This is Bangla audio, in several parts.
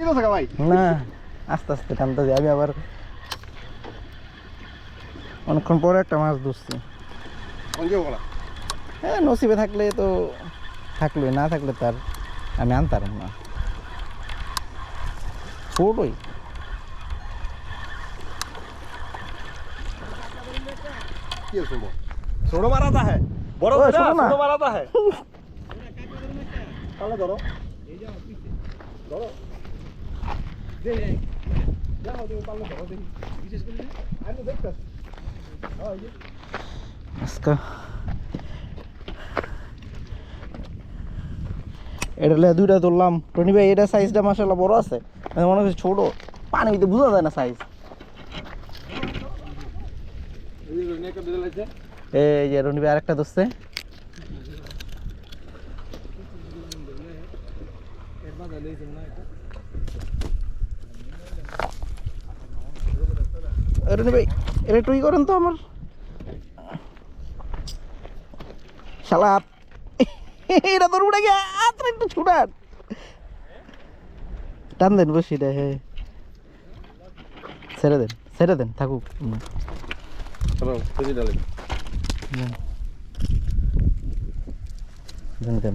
না আস্তে আস্তে টানতে আমি আবার অনেকক্ষণ পরে একটা মাছ ধরছি। হ্যাঁ নসিবে থাকলে তো থাকলো, না থাকলে তার আমি আনতাম না। ছোটই ছোট মারাতা হ্যাঁ, বড় ওই ছোট না। ছোট মারাতা হ্যাঁ। তাহলে ধরো ধরো যাও তুমি পারলে ধরো দেখি, বিশেষ করে আমি দেখতেছি আজকে এটা দুইটা ধরলাম। টনি ভাই এটা সাইজটা মাশাআল্লাহ বড় আছে, মনে হচ্ছে ছোট, পানি ভিতরে বোঝা যায় না সাইজ। এই যে রনি ভাই আরেকটা ধরছে। রনি ভাই এটা একটু ই করেন তো আমার শালা এটা তোর উঠে গিয়ে আত্রা একটু ছুটান টান দেন বসি রে। হ্যাঁ ছেড়ে দেন থাকুক। দেন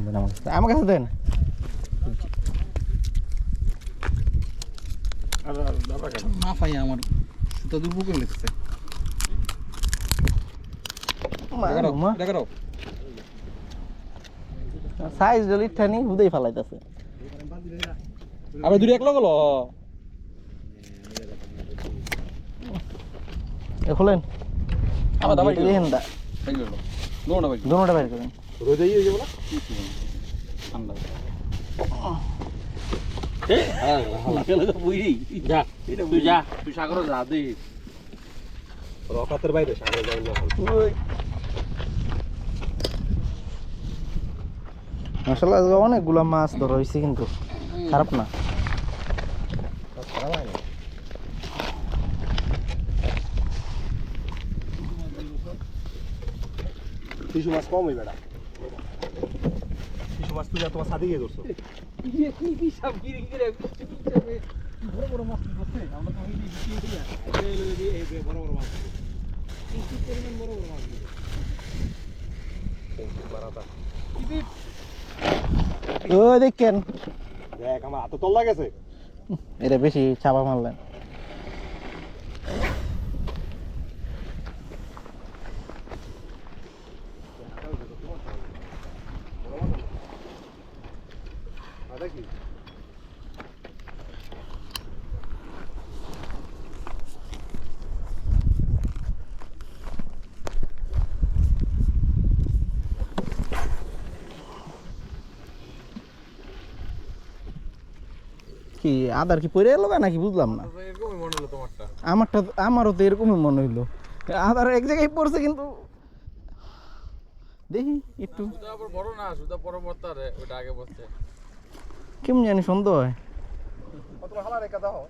আমার কাছে দেন। না পাই আমার সুতো দুপুর করে লিখছে। Size litany হুদেই ফালাইতেছে। আবার দুই এক লাগলো খোলেন আবার দাবাই দেখেন দা দোনোটা ভাই দোনোটা বাইর করেন। রোদেই হয়ে যাবো না ঠান্ডা তুই সাগর যা দে রকাতের বাইরে সাগরে যাই না। মাশাআল্লাহ আজকে অনেকগুলা মাছ ধরা হয়েছে, কিন্তু খারাপ না। কিছু মাছ কম হই বেড়া, কিছু মাছ তুই তোমার সাথে গিয়ে ধরছো। বড় বড় মাছ ধরছে আমরা তো ওই বিক্রি করি এই বড় বড় মাছ কিছু পরিমাণ বড় বড় মাছ বারাতা ওই দেখেন দেখ আমার হাতে তল্লা গেছে। এটা বেশি চাপা মারলেন। দেখি কি আদার কি পড়ে এলো নাকি বুঝলাম না। এরকমই মনে হলো তোমারটা। আমারও তো এরকমই মনে হইলো, আদার এক জায়গায় পড়ছে কিন্তু দেখি একটু সুতা আবার বড় না, সুতা বড় বর্তারে ওটা আগে বসছে। কেমন জানি সন্দেহ হয়। কত হালা রেখা দাও।